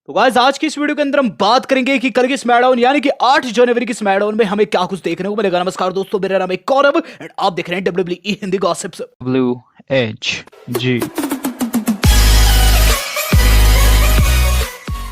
तो गाइस आज की इस वीडियो के अंदर हम बात करेंगे कि कल की स्मैकडाउन यानी कि 8 जनवरी की स्मैकडाउन में हमें क्या कुछ देखने को मिलेगा। नमस्कार दोस्तों, मेरा नाम है कौरव एंड आप देख रहे हैं WWE Hindi gossips. Blue Edge G.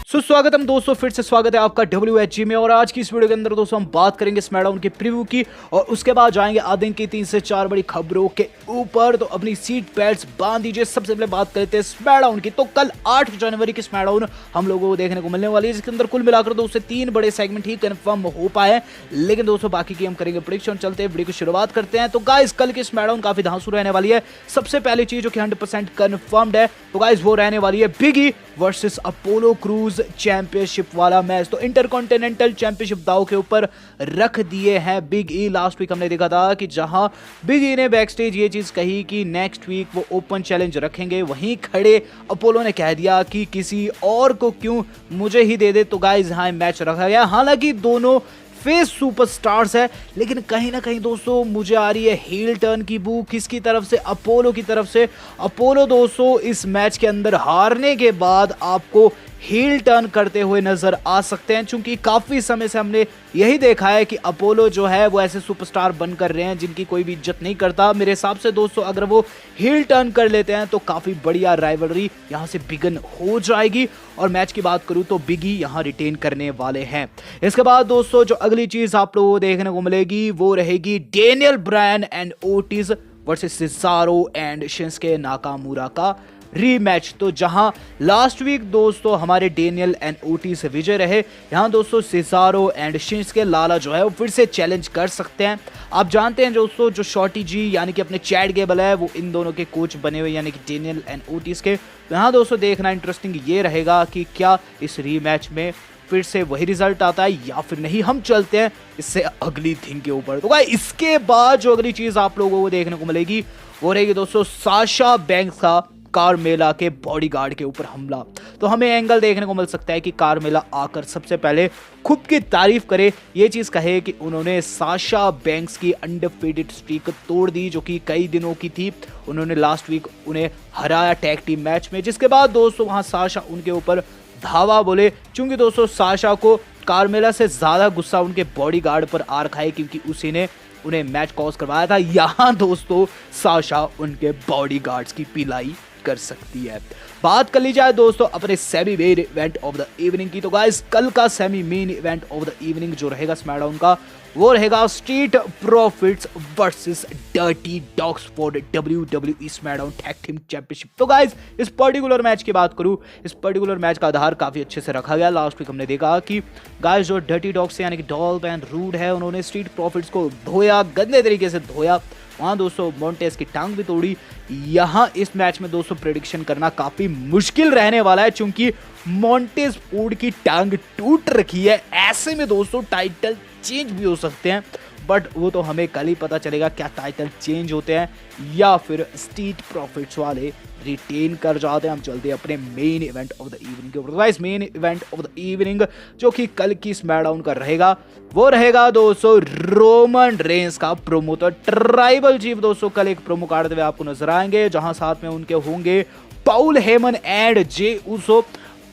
सुस्वागतम दोस्तों, फिर से स्वागत है आपका WHG में। और आज की इस वीडियो के अंदर दोस्तों हम बात करेंगे स्मैकडाउन के प्रीव्यू की और उसके बाद जाएंगे आज दिन की 3 से 4 बड़ी खबरों के ऊपर। तो अपनी सीट बेल्ट्स बांध दीजिए। सबसे पहले बात करते हैं स्मैकडाउन की। तो कल 8 जनवरी की स्मैकडाउन हम लोगों को देखने को मिलने वाली है, जिसके अंदर कुल मिलाकर दोस्तों 3 बड़े सेगमेंट ही कंफर्म हो पाए हैं। लेकिन दोस्तों बाकी की हम करेंगे प्रेडिक्शन। चलते हैं वीडियो की शुरुआत करते हैं। तो गाइस कल की स्मैकडाउन काफी धांसू रहने वाली है। सबसे पहली चीज जो कि 100% कंफर्म्ड है तो गाइस वो रहने वाली है big E versus Apollo Crews championship वाला मैच। तो इंटरकॉन्टिनेंटल चैंपियनशिप दांव के ऊपर रख दिए हैं बिग ई। लास्ट वीक हमने देखा था कि जहां बिग ई ने बैकस्टेज ये चीज कही कि नेक्स्ट वीक वो ओपन चैलेंज रखेंगे, वहीं खड़े अपोलो ने कह दिया कि किसी और को क्यों, मुझे ही दे दे। तो गाइस यहाँ मैच रखा गया। हालांकि दोनों फेस सुपरस्टार्स है, लेकिन कहीं ना कहीं दोस्तों मुझे आ रही है हील टर्न की बू। किसकी तरफ से? अपोलो की तरफ से। अपोलो दोस्तों इस मैच के अंदर हारने के बाद आपको हील टर्न करते हुए नजर आ सकते हैं, क्योंकि काफी समय से हमने यही देखा है कि अपोलो जो है वो ऐसे सुपरस्टार बन कर रहे हैं जिनकी कोई भी इज्जत नहीं करता। मेरे हिसाब से दोस्तों अगर वो हील टर्न कर लेते हैं तो काफी बढ़िया राइवलरी यहां से बिगन हो जाएगी। और मैच की बात करूं तो बिगी यहां रिटेन करने वाले हैं। इसके बाद दोस्तों जो अगली चीज आप लोगों को देखने को मिलेगी वो रहेगी Daniel Bryan and Otis versus Cesaro and Shinsuke Nakamura का रीमैच। तो जहां लास्ट वीक दोस्तों हमारे डेनियल एंड ओटी से विजय रहे, यहां दोस्तों सिजारो एंड शिंस्के लाला जो है वो फिर से चैलेंज कर सकते हैं। आप जानते हैं दोस्तों जो शॉर्टी जी यानी कि अपने चैट गेबल है वो इन दोनों के कोच बने हुए यानी कि डेनियल एंड ओटिस के। तो यहां दोस्तों देखना इंटरेस्टिंग ये रहेगा कि क्या इस रीमैच में फिर से वही रिजल्ट आता है या फिर नहीं। हम चलते हैं इससे अगली थिंग के ऊपर। तो भाई इसके बाद जो अगली चीज आप लोगों को देखने को मिलेगी वो रहेगी दोस्तों साशा बैंक्स का कार्मेला के बॉडीगार्ड के ऊपर हमला। तो हमें एंगल देखने को मिल सकता है कि कार्मेला आकर सबसे पहले खुद की तारीफ करे, ये चीज कहे कि उन्होंने साशा बैंक्स की अनडिफीटेड स्ट्रीक तोड़ दी जो कि कई दिनों की थी। उन्होंने लास्ट वीक उन्हें हराया टैग टीम मैच में, जिसके बाद दोस्तों वहां साशा उनके ऊपर धावा बोले, क्योंकि दोस्तों साशा को कार्मेला से ज्यादा गुस्सा उनके बॉडीगार्ड पर आ रखा है क्योंकि उसी ने उन्हें मैच कॉज करवाया था। यहां दोस्तों साशा उनके बॉडीगार्ड्स की पिलाई कर सकती है। बात कर ली जाए दोस्तों अपने semi main event of the evening की। तो गाइस कल का semi main event of the evening जो रहेगा स्मैकडाउन का वो रहेगा street profits versus dirty dogs for WWE SmackDown tag team championship. तो गाइस इस पर्टिकुलर मैच की बात करूं, इस पर्टिकुलर मैच का आधार काफी अच्छे से रखा गया। लास्ट वीक हमने देखा कि गाइस जो डर्टी डॉग्स यानी कि डॉल्फ एंड रूड है, उन्होंने स्ट्रीट प्रॉफिट्स को धोया, गंदे तरीके से धोया। वहां दोस्तों मोंटेस की टांग भी तोड़ी। यहां इस मैच में दोस्तों प्रेडिक्शन करना काफी मुश्किल रहने वाला है, क्योंकि मोंटेस फूड की टांग टूट रखी है। ऐसे में दोस्तों टाइटल चेंज भी हो सकते हैं, बट वो तो हमें कल ही पता चलेगा क्या टाइटल चेंज होते हैं या फिर स्ट्रीट प्रॉफिट्स वाले रिटेन कर जाते हैं। हम चलते हैं अपने main event of the evening के ऊपर। Guys main event of the evening जो कि कल की स्मैकडाउन का रहेगा वो रहेगा दोस्तों रोमन रेंस का प्रोमो। तो ट्राइबल चीफ दोस्तों कल एक प्रोमो काटते हुए आपको नजर आएंगे, जहां साथ में उनके होंगे पाउल हेमन एंड जे उसो।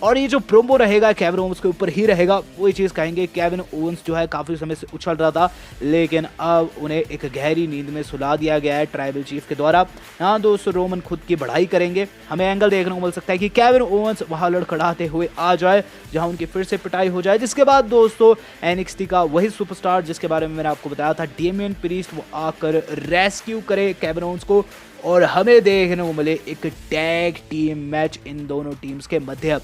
और ये जो प्रोमो रहेगा केविन ओवंस के ऊपर ही रहेगा। वो ये चीज कहेंगे केविन ओवंस जो है काफी समय से उछल रहा था, लेकिन अब उन्हें एक गहरी नींद में सुला दिया गया है ट्राइबल चीफ के द्वारा। यहाँ दोस्तों रोमन खुद की बढ़ाई करेंगे। हमें एंगल देखने को मिल सकता है कि केविन ओवंस वहां लड़खड़ाते हुए आ जाए, जहां उनकी फिर से पिटाई हो जाए। जिसके बाद दोस्तों NXT का वही सुपरस्टार जिसके बारे में मैंने आपको बताया था, डेमियन प्रीस्ट, वो आकर रेस्क्यू करे केविन ओवंस को और हमें देखने को मिले एक टैग टीम मैच इन दोनों टीम्स के मध्य।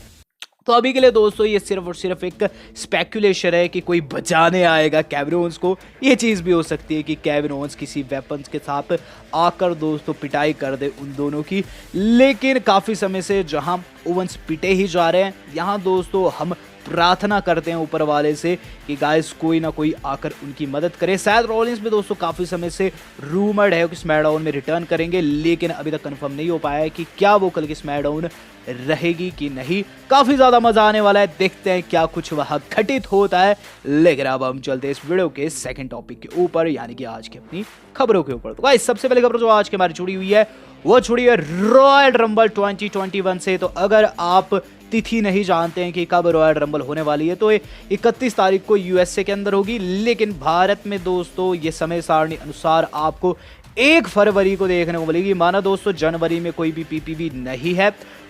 तो अभी के लिए दोस्तों ये सिर्फ और सिर्फ एक स्पेकुलेशन है कि कोई बचाने आएगा केविन ओवंस को। ये चीज़ भी हो सकती है कि केविन ओवंस किसी वेपन्स के साथ आकर दोस्तों पिटाई कर दे उन दोनों की। लेकिन काफ़ी समय से जहां ओवंस पिटे ही जा रहे हैं, यहाँ दोस्तों हम प्रार्थना करते हैं ऊपर वाले से कि गाइस कोई ना कोई आकर उनकी मदद करे। शायद रॉलिंस भी दोस्तों काफ़ी समय से रूमर्ड है कि स्मैकडाउन में रिटर्न करेंगे, लेकिन अभी तक कंफर्म नहीं हो पाया है कि क्या वो कल की स्मैकडाउन रहेगी कि नहीं। काफ़ी ज़्यादा मज़ा आने वाला है, देखते हैं क्या कुछ वहाँ घटित होता है। लेकिन अब हम चलते हैं इस वीडियो के सेकंड टॉपिक के ऊपर, यानी कि आज की अपनी खबरों के ऊपर। तो गाइस सबसे पहले खबर जो आज की हमारी जुड़ी हुई है वो जुड़ी है रॉयल रंबल 2021 से। तो अगर आप तिथि नहीं जानते हैं कि कब रॉयल रंबल होने वाली है। तो 31 तारीख को यूएसए के अंदर होगी, लेकिन भारत में दोस्तों ये समय सारणी अनुसार आपको 1 फरवरी को देखने को मिलेगी। माना दोस्तों जनवरी में कोई भी पीपीवी नहीं है।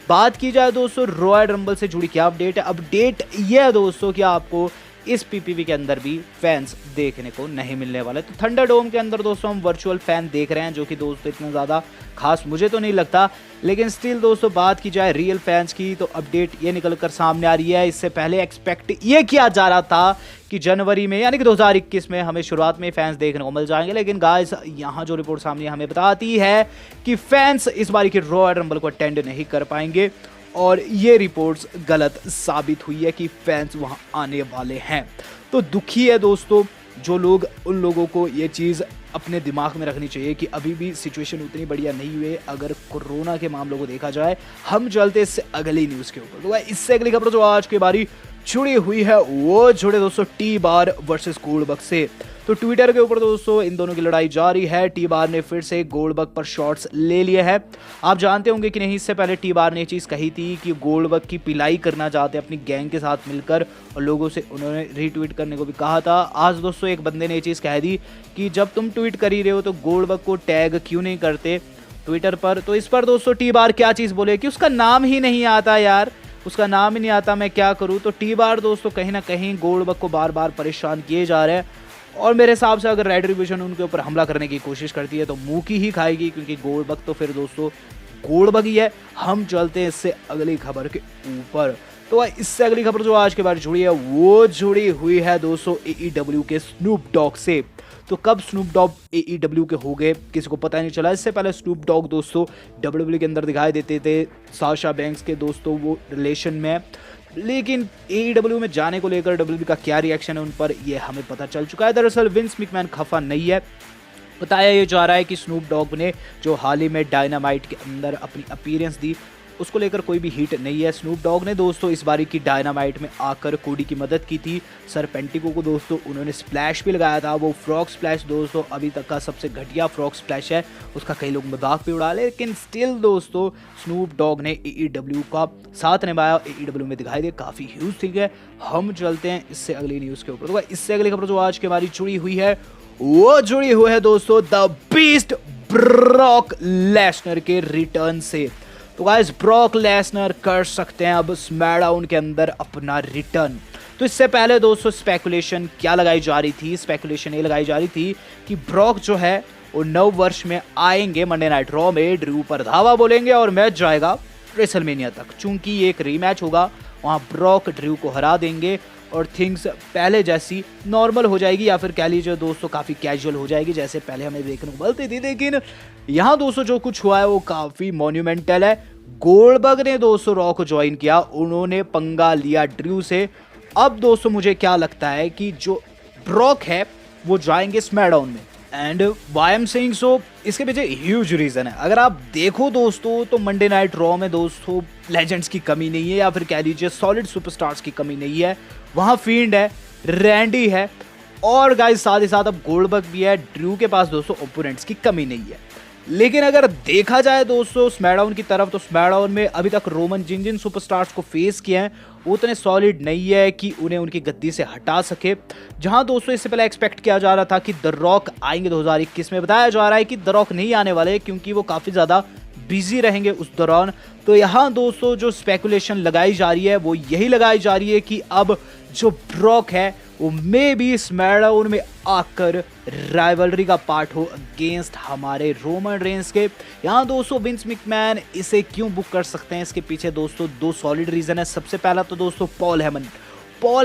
बात की जाए दोस्तों रॉयल रंबल से जुड़ी क्या अपडेट है, अपडेट यह है दोस्तों कि आपको इस पीपीवी के अंदर भी फैंस देखने को नहीं मिलने वाले। तो थंडर डोम के अंदर दोस्तों हम वर्चुअल फैन देख रहे हैं, जो कि दोस्तों इतना ज़्यादा खास मुझे तो नहीं लगता, लेकिन स्टिल दोस्तों बात की जाए रियल फैंस की तो अपडेट ये निकल कर सामने आ रही है। इससे पहले एक्सपेक्ट ये किया जा रहा था कि जनवरी में यानी कि 2021 में हमें शुरुआत में फैंस देखने को मिल जाएंगे, लेकिन गाइस यहाँ जो रिपोर्ट सामने हमें बताती है कि फैंस इस बार की रॉयल रंबल को अटेंड नहीं कर पाएंगे, और ये रिपोर्ट्स गलत साबित हुई है कि फैंस वहां आने वाले हैं। तो दुखी है दोस्तों जो लोग, उन लोगों को ये चीज़ अपने दिमाग में रखनी चाहिए कि अभी भी सिचुएशन उतनी बढ़िया नहीं हुई है अगर कोरोना के मामलों को देखा जाए। हम चलते इससे अगली न्यूज़ के ऊपर। तो इससे अगली खबर जो आज की बारी जुड़ी हुई है वो जुड़े दोस्तों टी बार वर्सेस गोल्डबर्ग से। तो ट्विटर के ऊपर दोस्तों इन दोनों की लड़ाई जारी है। टी बार ने फिर से गोल्डबर्ग पर शॉट्स ले लिए हैं। आप जानते होंगे कि नहीं, इससे पहले टी बार ने ये चीज़ कही थी कि गोल्डबर्ग की पिलाई करना चाहते अपनी गैंग के साथ मिलकर, और लोगों से उन्होंने रीट्वीट करने को भी कहा था। आज दोस्तों एक बंदे ने ये चीज़ कह दी कि जब तुम ट्वीट कर ही रहे हो तो गोल्डबर्ग को टैग क्यों नहीं करते ट्विटर पर। तो इस पर दोस्तों टी बार क्या चीज़ बोले कि उसका नाम ही नहीं आता यार, उसका नाम ही नहीं आता, मैं क्या करूं। तो टी बार दोस्तों कहीं ना कहीं गोल्डबर्ग को बार बार परेशान किए जा रहे हैं, और मेरे हिसाब से अगर रेड डिवीजन उनके ऊपर हमला करने की कोशिश करती है तो मुंह की ही खाएगी, क्योंकि गोल्डबर्ग तो फिर दोस्तों गोल्डबर्ग ही है। हम चलते हैं इससे अगली खबर के ऊपर। तो इससे अगली खबर जो आज के बाद जुड़ी है वो जुड़ी हुई है दोस्तों AEW के स्नूप डॉग से। तो कब स्नूप डॉग AEW के हो गए किसी को पता नहीं चला। इससे पहले स्नूप डॉग दोस्तों WWE के अंदर दिखाई देते थे साशा बैंक्स के दोस्तों वो रिलेशन में, लेकिन AEW में जाने को लेकर WWE का क्या रिएक्शन है उन पर ये हमें पता चल चुका है। दरअसल विंस मैकमैन खफा नहीं है। बताया ये जा रहा है कि स्नूप डॉग ने जो हाल ही में डायनामाइट के अंदर अपनी अपीयरेंस दी उसको लेकर कोई भी हीट नहीं है। स्नूप डॉग ने दोस्तों इस बारी की डायनामाइट में आकर कोडी की मदद की थी। सरपेंटिको को दोस्तों उन्होंने स्प्लैश भी लगाया था, वो फ्रॉग स्प्लैश दोस्तों अभी तक का सबसे घटिया फ्रॉग स्प्लैश है, उसका कई लोग मजाक भी उड़ा, लेकिन स्टिल दोस्तों स्नूप डॉग ने AEW का साथ निभाया, AEW में दिखाई दे काफ़ी ह्यूज थिंग है। हम चलते हैं इससे अगली न्यूज़ के ऊपर। तो इससे अगली खबर जो आज के बारी जुड़ी हुई है वो जुड़ी हुई है दोस्तों द बीस्ट ब्रॉक लेसनर के रिटर्न से। तो गाइस ब्रॉक लेसनर कर सकते हैं अब स्मैकडाउन के अंदर अपना रिटर्न। तो इससे पहले दोस्तों स्पेकुलेशन क्या लगाई जा रही थी, स्पेकुलेशन ये लगाई जा रही थी कि ब्रॉक जो है वो 9 वर्ष में आएंगे मंडे नाइट रॉ में, ड्रू पर धावा बोलेंगे और मैच जाएगा रेसलमेनिया तक। चूंकि ये एक रीमैच होगा, वहाँ ब्रॉक ड्रू को हरा देंगे और थिंग्स पहले जैसी नॉर्मल हो जाएगी, या फिर कह लीजिए दोस्तों काफ़ी कैजुअल हो जाएगी जैसे पहले हमें देखने को मिलती थी। लेकिन यहाँ दोस्तों जो कुछ हुआ है वो काफ़ी मॉन्यूमेंटल है। गोल्डबर्ग ने दोस्तों रॉ को ज्वाइन किया, उन्होंने पंगा लिया ड्रू से। अब दोस्तों मुझे क्या लगता है कि जो ब्रॉक है वो जाएंगे स्मैकडाउन में, and why I am saying so, इसके पीछे ह्यूज रीजन है। अगर आप देखो दोस्तों तो मंडे नाइट रॉ में दोस्तों लेजेंड्स की कमी नहीं है, या फिर कह लीजिए सॉलिड सुपरस्टार्स की कमी नहीं है। वहाँ फील्ड है, रैंडी है, और गाइस साथ ही साथ अब गोल्डबर्ग भी है। ड्रू के पास दोस्तों ओपोनेंट्स की कमी नहीं है। लेकिन अगर देखा जाए दोस्तों स्मैकडाउन की तरफ, तो स्मैकडाउन में अभी तक रोमन जिन सुपरस्टार्स को फेस किए हैं वो उतने सॉलिड नहीं है कि उन्हें उनकी गद्दी से हटा सके। जहां दोस्तों इससे पहले एक्सपेक्ट किया जा रहा था कि द रॉक आएंगे 2021 में, बताया जा रहा है कि द रॉक नहीं आने वाले क्योंकि वो काफ़ी ज़्यादा बिजी रहेंगे उस दौरान। तो यहाँ दोस्तों जो स्पेकुलेशन लगाई जा रही है वो यही लगाई जा रही है कि अब जो ब्रॉक है वो मे बी स्मैकडाउन में आकर राइवलरी का पार्ट हो अगेंस्ट हमारे रोमन रेंस के। यहाँ दोस्तों विंस मैकमैन इसे क्यों बुक कर सकते हैं, इसके पीछे दोस्तों 2 सॉलिड रीजन है। सबसे पहला तो दोस्तों पॉल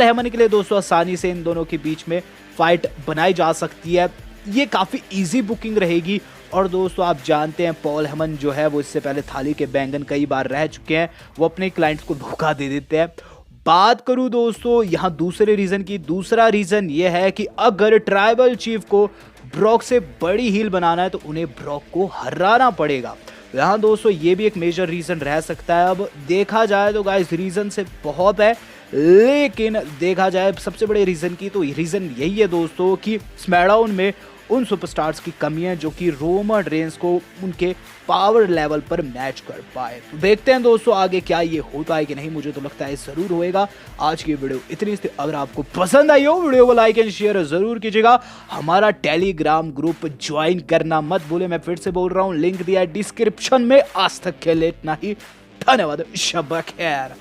हेमन के लिए दोस्तों आसानी से इन दोनों के बीच में फाइट बनाई जा सकती है। ये काफ़ी ईजी बुकिंग रहेगी, और दोस्तों आप जानते हैं पॉल हेमन जो है वो इससे पहले थाली के बैंगन कई बार रह चुके हैं, वो अपने क्लाइंट्स को धोखा दे देते हैं। बात करूं दोस्तों यहाँ दूसरे रीजन की, दूसरा रीजन ये है कि अगर ट्राइबल चीफ को ब्रॉक से बड़ी हील बनाना है तो उन्हें ब्रॉक को हराना पड़ेगा। यहाँ दोस्तों ये भी एक मेजर रीजन रह सकता है। अब देखा जाए तो गाइस रीजन से बहुत है, लेकिन देखा जाए सबसे बड़े रीजन की तो रीजन यही है दोस्तों कि स्मैकडाउन में उन सुपरस्टार्स की कमी है जो कि रोमन रेंस को उनके पावर लेवल पर मैच कर पाए। देखते हैं दोस्तों आगे क्या ये होता है कि नहीं, मुझे तो लगता है जरूर होएगा। आज की वीडियो इतनी थी, अगर आपको पसंद आई हो वीडियो को लाइक एंड शेयर जरूर कीजिएगा। हमारा टेलीग्राम ग्रुप ज्वाइन करना मत भूले, मैं फिर से बोल रहा हूँ, लिंक दिया है डिस्क्रिप्शन में। आज तक के लिए इतना ही, धन्यवाद, शब खैर।